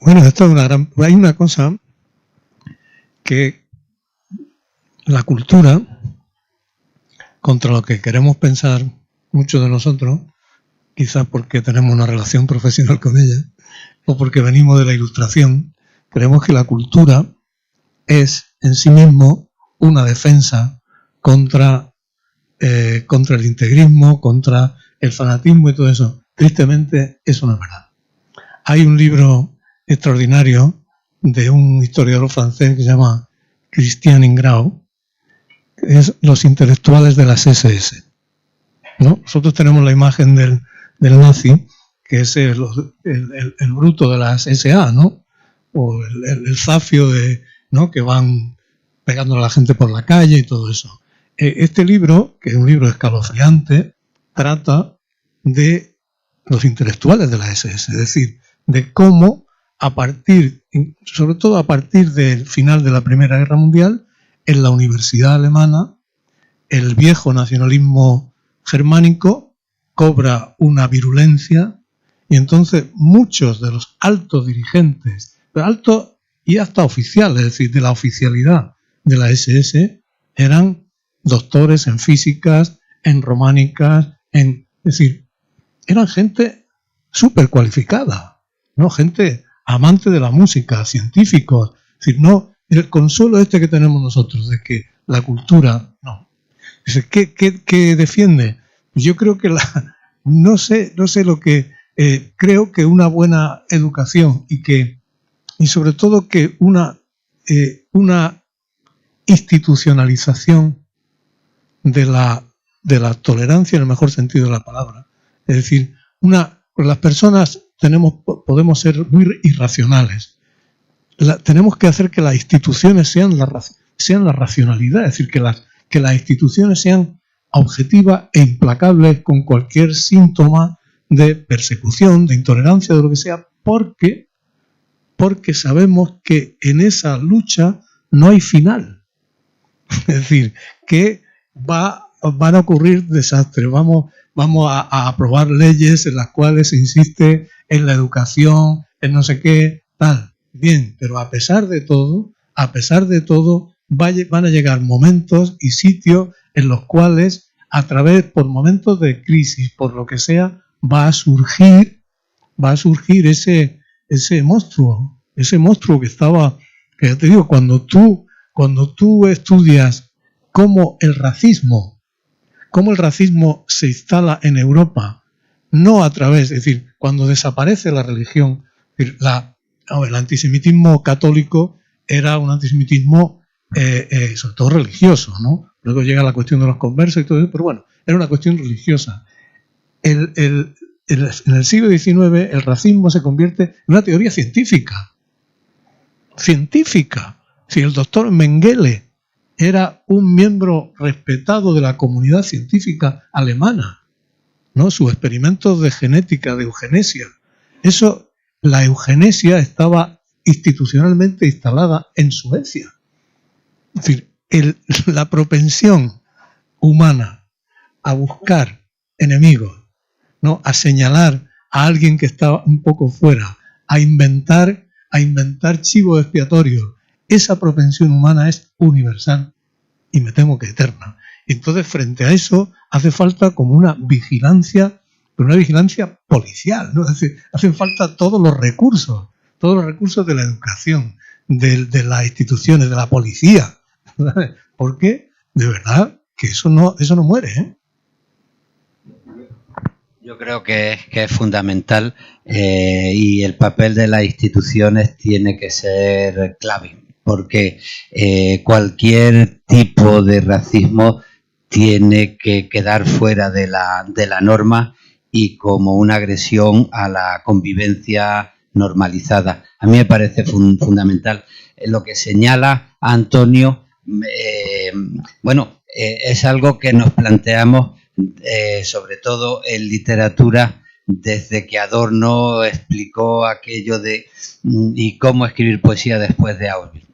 Bueno, esto es hay una cosa que la cultura, contra lo que queremos pensar muchos de nosotros, quizás porque tenemos una relación profesional con ella, o porque venimos de la Ilustración, creemos que la cultura es en sí mismo una defensa contra el integrismo, contra el fanatismo y todo eso. Tristemente, eso no es verdad. Hay un libro extraordinario de un historiador francés que se llama Christian Ingrao, que es Los intelectuales de las SS, ¿no? Nosotros tenemos la imagen del nazi, que es el bruto de las SA, ¿no? O el zafio ¿no? Que van pegando a la gente por la calle y todo eso. Este libro, que es un libro escalofriante, trata de los intelectuales de la SS, es decir, de cómo sobre todo a partir del final de la Primera Guerra Mundial, en la universidad alemana, el viejo nacionalismo germánico cobra una virulencia y entonces muchos de los altos dirigentes, altos y hasta oficiales, es decir, de la oficialidad de la SS, eran doctores en físicas, en románicas, es decir, eran gente súper cualificada, ¿no? Gente amante de la música, científicos, es decir, no el consuelo que tenemos nosotros de que la cultura, no. Dice, ¿qué defiende? Yo creo que no sé lo que creo que una buena educación y sobre todo que una institucionalización de la tolerancia en el mejor sentido de la palabra. Es decir, las personas podemos ser muy irracionales. Tenemos que hacer que las instituciones sean la racionalidad, es decir, que las instituciones sean objetivas e implacables con cualquier síntoma de persecución, de intolerancia, de lo que sea, porque sabemos que en esa lucha no hay final. Es decir, que van a ocurrir desastres, vamos a aprobar leyes en las cuales se insiste en la educación, en no sé qué, tal. Bien, pero a pesar de todo, van a llegar momentos y sitios en los cuales, por momentos de crisis, por lo que sea, va a surgir ese monstruo que ya te digo, cuando tú estudias cómo el racismo se instala en Europa, no a través, es decir, cuando desaparece la religión, es decir, el antisemitismo católico era un antisemitismo sobre todo religioso, ¿no? Luego llega la cuestión de los conversos y todo eso, pero bueno, era una cuestión religiosa. En el siglo XIX el racismo se convierte en una teoría científica. Si el doctor Mengele era un miembro respetado de la comunidad científica alemana, ¿no? Sus experimentos de genética, de eugenesia, la eugenesia estaba institucionalmente instalada en Suecia. Es decir, la propensión humana a buscar enemigos, ¿no? A señalar a alguien que estaba un poco fuera, a inventar chivos expiatorios, esa propensión humana es universal y me temo que eterna. Entonces, frente a eso, hace falta como una vigilancia policial, ¿no? Es decir, hacen falta todos los recursos de la educación, de las instituciones, de la policía, ¿sabes? Porque, de verdad, que eso no muere, ¿eh? Yo creo que es fundamental y el papel de las instituciones tiene que ser clave, porque cualquier tipo de racismo tiene que quedar fuera de la norma y como una agresión a la convivencia normalizada. A mí me parece fundamental. Lo que señala Antonio, es algo que nos planteamos sobre todo en literatura desde que Adorno explicó aquello de y cómo escribir poesía después de Auschwitz.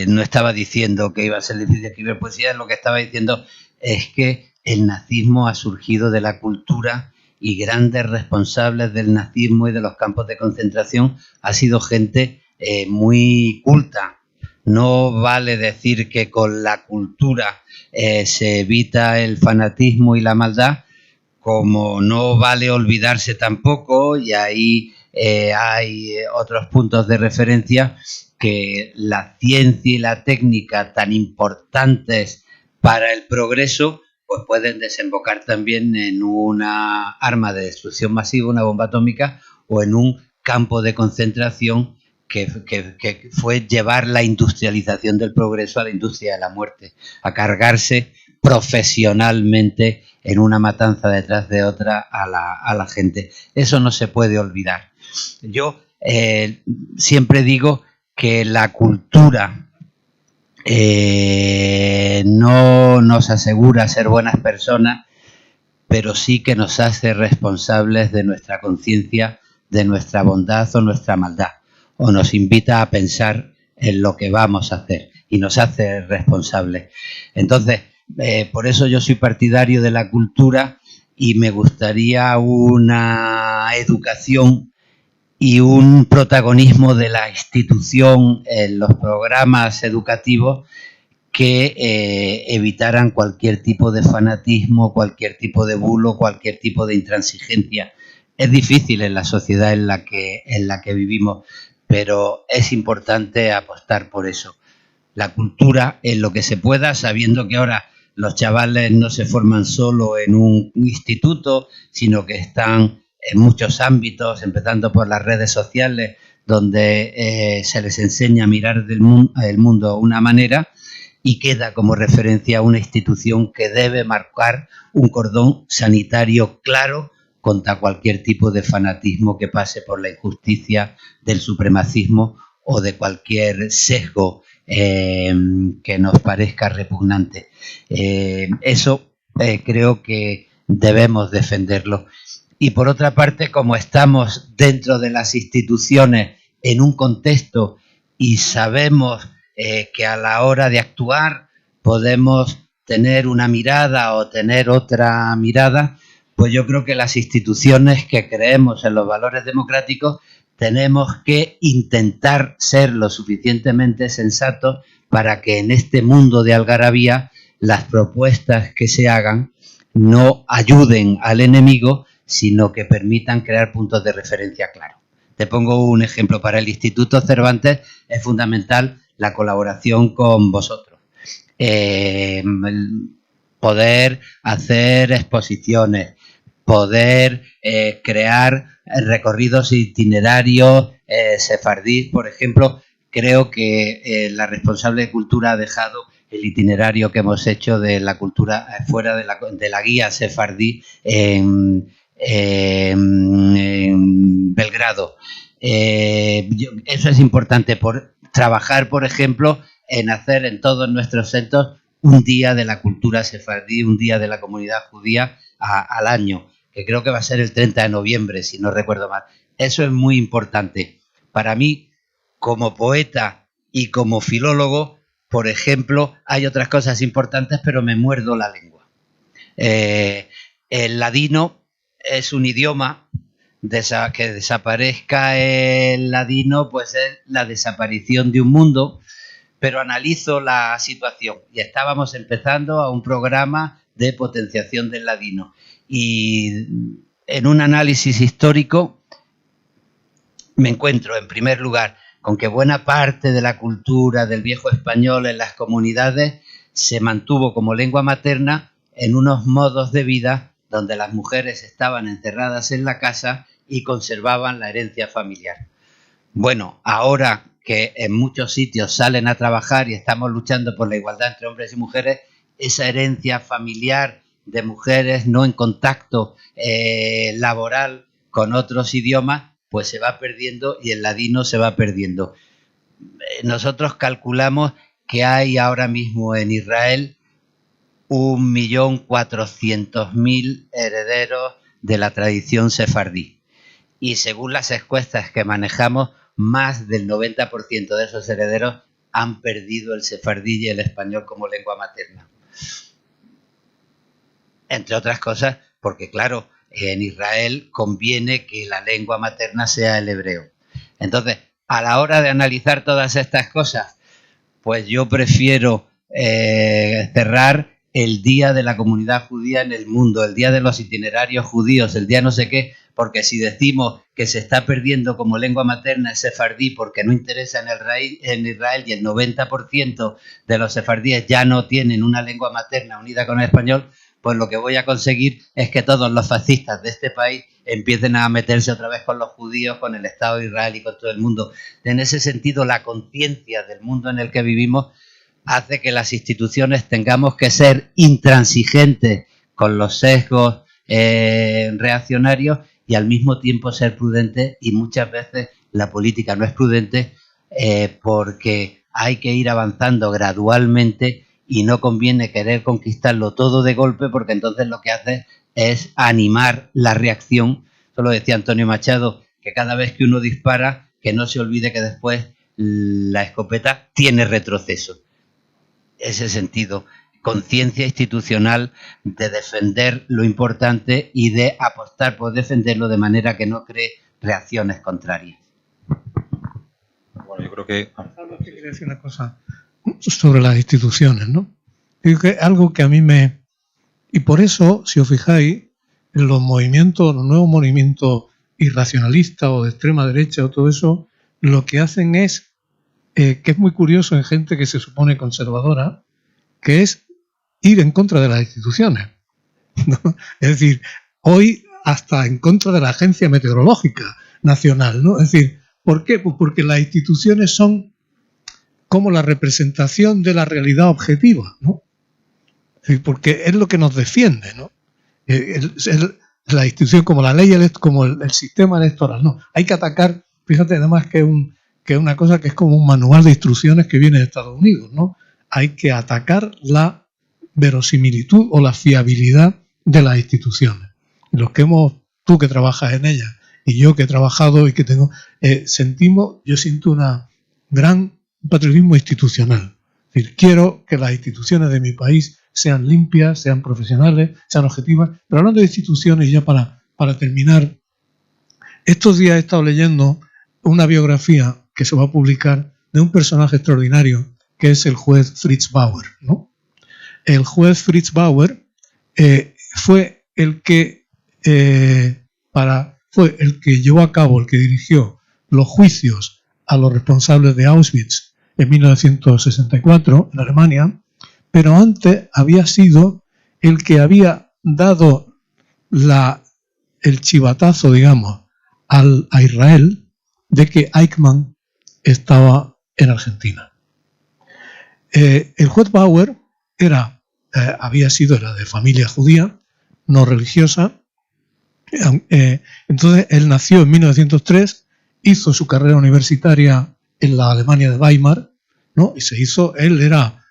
No estaba diciendo que iba a ser difícil escribir poesía, lo que estaba diciendo es que el nazismo ha surgido de la cultura y grandes responsables del nazismo y de los campos de concentración ha sido gente muy culta. No vale decir que con la cultura se evita el fanatismo y la maldad, como no vale olvidarse tampoco, y ahí hay otros puntos de referencia, que la ciencia y la técnica tan importantes para el progreso pues pueden desembocar también en una arma de destrucción masiva, una bomba atómica, o en un campo de concentración que fue llevar la industrialización del progreso a la industria de la muerte, a cargarse profesionalmente en una matanza detrás de otra a la gente. Eso no se puede olvidar. Yo siempre digo que la cultura no nos asegura ser buenas personas, pero sí que nos hace responsables de nuestra conciencia, de nuestra bondad o nuestra maldad, o nos invita a pensar en lo que vamos a hacer y nos hace responsables. Entonces, por eso yo soy partidario de la cultura y me gustaría una educación y un protagonismo de la institución en los programas educativos que evitaran cualquier tipo de fanatismo, cualquier tipo de bulo, cualquier tipo de intransigencia. Es difícil en la sociedad en la que vivimos, pero es importante apostar por eso. La cultura en lo que se pueda, sabiendo que ahora los chavales no se forman solo en un instituto, sino que están en muchos ámbitos, empezando por las redes sociales, donde se les enseña a mirar el mundo de una manera, y queda como referencia una institución que debe marcar un cordón sanitario claro contra cualquier tipo de fanatismo que pase por la injusticia, del supremacismo o de cualquier sesgo que nos parezca repugnante. Eso creo que debemos defenderlo. Y por otra parte, como estamos dentro de las instituciones en un contexto y sabemos que a la hora de actuar podemos tener una mirada o tener otra mirada, pues yo creo que las instituciones que creemos en los valores democráticos tenemos que intentar ser lo suficientemente sensatos para que en este mundo de algarabía las propuestas que se hagan no ayuden al enemigo, sino que permitan crear puntos de referencia claros. Te pongo un ejemplo. Para el Instituto Cervantes es fundamental la colaboración con vosotros. Poder hacer exposiciones, poder crear recorridos itinerarios sefardíes, por ejemplo. Creo que la responsable de cultura ha dejado el itinerario que hemos hecho de la cultura fuera de la guía sefardí en Belgrado. Eso es importante, por trabajar, por ejemplo, en hacer en todos nuestros centros un día de la cultura sefardí, un día de la comunidad judía al año, que creo que va a ser el 30 de noviembre, si no recuerdo mal. Eso es muy importante. Para mí, como poeta y como filólogo, por ejemplo, hay otras cosas importantes, pero me muerdo la lengua. El ladino es un idioma, que desaparezca el ladino, pues es la desaparición de un mundo, pero analizo la situación y estábamos empezando a un programa de potenciación del ladino y en un análisis histórico me encuentro en primer lugar con que buena parte de la cultura del viejo español en las comunidades se mantuvo como lengua materna en unos modos de vida donde las mujeres estaban encerradas en la casa y conservaban la herencia familiar. Bueno, ahora que en muchos sitios salen a trabajar y estamos luchando por la igualdad entre hombres y mujeres, esa herencia familiar de mujeres no en contacto laboral con otros idiomas, pues se va perdiendo y el ladino se va perdiendo. Nosotros calculamos que hay ahora mismo en Israel 1.400.000 herederos de la tradición sefardí. Y según las encuestas que manejamos, más del 90% de esos herederos han perdido el sefardí y el español como lengua materna. Entre otras cosas, porque claro, en Israel conviene que la lengua materna sea el hebreo. Entonces, a la hora de analizar todas estas cosas, pues yo prefiero cerrar el Día de la Comunidad Judía en el Mundo, el Día de los Itinerarios Judíos, el día no sé qué, porque si decimos que se está perdiendo como lengua materna el sefardí porque no interesa en Israel y el 90% de los sefardíes ya no tienen una lengua materna unida con el español, pues lo que voy a conseguir es que todos los fascistas de este país empiecen a meterse otra vez con los judíos, con el Estado de Israel y con todo el mundo. En ese sentido, la conciencia del mundo en el que vivimos hace que las instituciones tengamos que ser intransigentes con los sesgos reaccionarios y al mismo tiempo ser prudentes, y muchas veces la política no es prudente porque hay que ir avanzando gradualmente y no conviene querer conquistarlo todo de golpe, porque entonces lo que hace es animar la reacción. Eso lo decía Antonio Machado, que cada vez que uno dispara, que no se olvide que después la escopeta tiene retroceso. Ese sentido, conciencia institucional de defender lo importante y de apostar por defenderlo de manera que no cree reacciones contrarias. Bueno, yo creo que... Quería decir una cosa sobre las instituciones, ¿no? Digo que algo que a mí me... Y por eso, si os fijáis, en los movimientos, los nuevos movimientos irracionalistas o de extrema derecha o todo eso, lo que hacen es, que es muy curioso en gente que se supone conservadora, que es ir en contra de las instituciones, ¿no? Es decir, hoy hasta en contra de la Agencia Meteorológica Nacional, ¿no? Es decir, ¿por qué? Pues porque las instituciones son como la representación de la realidad objetiva, ¿no? Es decir, porque es lo que nos defiende, ¿no? La institución como la ley, como el sistema electoral, ¿no? Hay que atacar, fíjate además que es una cosa que es como un manual de instrucciones que viene de Estados Unidos, ¿no? Hay que atacar la verosimilitud o la fiabilidad de las instituciones. Los que tú que trabajas en ellas y yo que he trabajado y que tengo, yo siento una gran patriotismo institucional. Es decir, quiero que las instituciones de mi país sean limpias, sean profesionales, sean objetivas. Pero hablando de instituciones, ya para terminar, estos días he estado leyendo una biografía que se va a publicar de un personaje extraordinario que es el juez Fritz Bauer, ¿no? El juez Fritz Bauer fue el que llevó a cabo, el que dirigió los juicios a los responsables de Auschwitz en 1964 en Alemania, pero antes había sido el que había dado el chivatazo, digamos, a Israel de que Eichmann estaba en Argentina. El juez Bauer era de familia judía, no religiosa. Entonces él nació en 1903, hizo su carrera universitaria en la Alemania de Weimar, ¿no? Y él era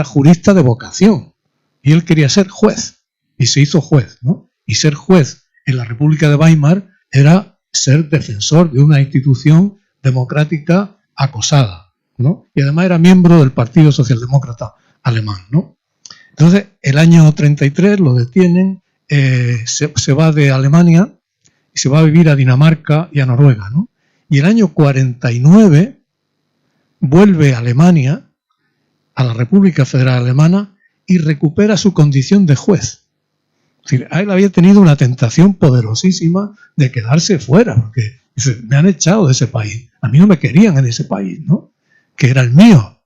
jurista de vocación y él quería ser juez y se hizo juez, ¿no? Y ser juez en la República de Weimar era ser defensor de una institución democrática acosada, ¿no? Y además era miembro del Partido Socialdemócrata Alemán, ¿no? Entonces, el año 33 lo detienen, se va de Alemania y se va a vivir a Dinamarca y a Noruega, ¿no? Y el año 49 vuelve a Alemania, a la República Federal Alemana, y recupera su condición de juez. Es decir, él había tenido una tentación poderosísima de quedarse fuera, porque dice, me han echado de ese país, a mí no me querían en ese país, ¿no? Que era el mío.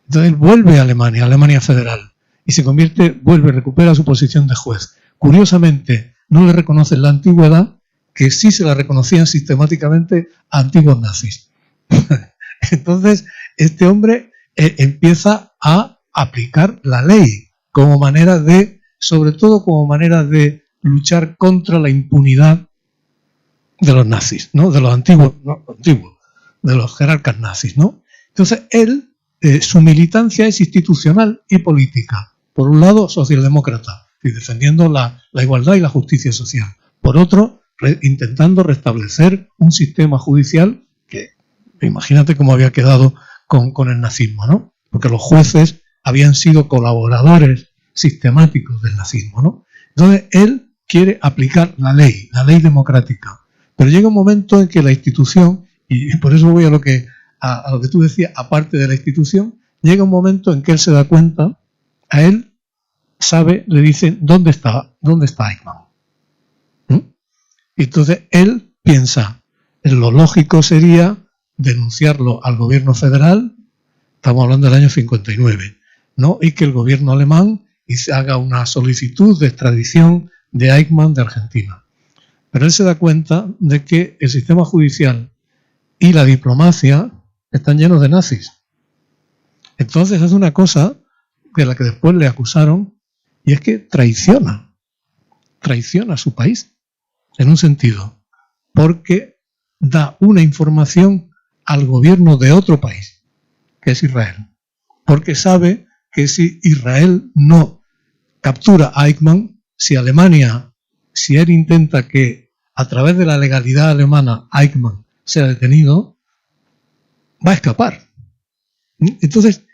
Entonces él vuelve a Alemania Federal, y se convierte, recupera su posición de juez. Curiosamente, no le reconocen la antigüedad, que sí se la reconocían sistemáticamente a antiguos nazis. Entonces, este hombre empieza a aplicar la ley como manera de, sobre todo como manera de luchar contra la impunidad de los nazis, ¿no? De los antiguos, de los jerarcas nazis, ¿no? Entonces, él, su militancia es institucional y política. Por un lado, socialdemócrata, y defendiendo la igualdad y la justicia social. Por otro, intentando restablecer un sistema judicial que, imagínate cómo había quedado con el nazismo, ¿no? Porque los jueces habían sido colaboradores sistemáticos del nazismo, ¿no? Entonces, él quiere aplicar la ley democrática. Pero llega un momento en que la institución, y por eso voy a lo que tú decías, aparte de la institución, llega un momento en que él se da cuenta, a él sabe, le dicen, ¿dónde está Eichmann? Y entonces él piensa, lo lógico sería denunciarlo al gobierno federal, estamos hablando del año 59, ¿no? Y que el gobierno alemán haga una solicitud de extradición de Eichmann de Argentina. Pero él se da cuenta de que el sistema judicial y la diplomacia están llenos de nazis. Entonces hace una cosa de la que después le acusaron, y es que traiciona a su país, en un sentido, porque da una información al gobierno de otro país, que es Israel. Porque sabe que si Israel no captura a Eichmann, si él intenta que a través de la legalidad alemana Eichmann sea detenido, va a escapar. Entonces,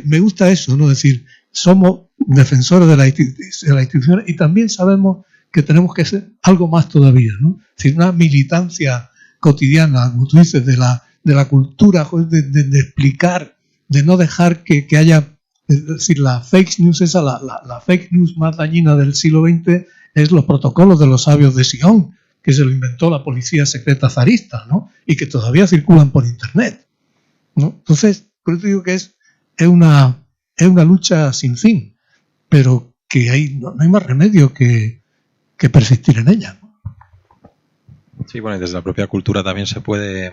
me gusta eso, ¿no? Es decir, somos defensores de la institución y también sabemos que tenemos que ser algo más todavía, ¿no? Es decir, una militancia cotidiana, como tú dices, de la cultura, de explicar, de no dejar que haya, es decir, la fake news esa, la fake news más dañina del siglo XX es los protocolos de los sabios de Sion, que se lo inventó la policía secreta zarista, ¿no? Y que todavía circulan por internet, ¿no? Entonces, por eso digo que es una lucha sin fin, pero que no hay más remedio que persistir en ella, ¿no? Sí, bueno, y desde la propia cultura también se puede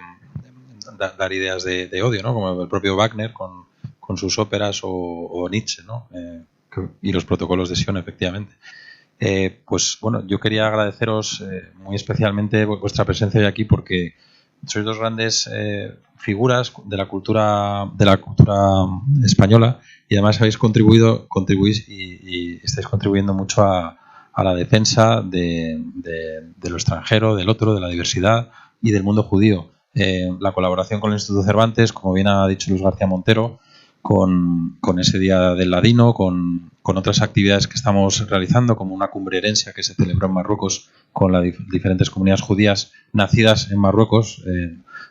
dar ideas de odio, ¿no? Como el propio Wagner con sus óperas o Nietzsche, ¿no? Y los protocolos de Sion, efectivamente. Pues bueno, yo quería agradeceros muy especialmente vuestra presencia hoy aquí, porque sois dos grandes figuras de la cultura española, y además contribuís y estáis contribuyendo mucho a la defensa de lo extranjero, del otro, de la diversidad y del mundo judío. La colaboración con el Instituto Cervantes, como bien ha dicho Luis García Montero, con ese Día del Ladino, con otras actividades que estamos realizando, como una cumbre herencia que se celebró en Marruecos con las diferentes comunidades judías nacidas en Marruecos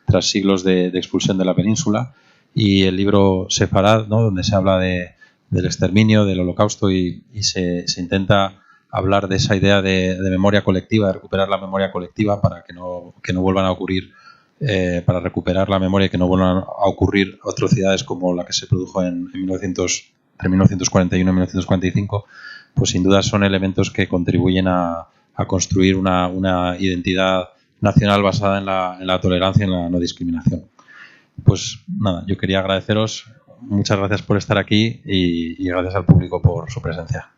tras siglos de expulsión de la península, y el libro Sefarad, ¿no? Donde se habla del exterminio, del holocausto, y se intenta hablar de esa idea de memoria colectiva, de recuperar la memoria colectiva para que no vuelvan a ocurrir, para recuperar la memoria y que no vuelvan a ocurrir atrocidades como la que se produjo entre 1941 y 1945, pues sin duda son elementos que contribuyen a construir una identidad nacional basada en la tolerancia y en la no discriminación. Pues nada, yo quería agradeceros, muchas gracias por estar aquí y gracias al público por su presencia.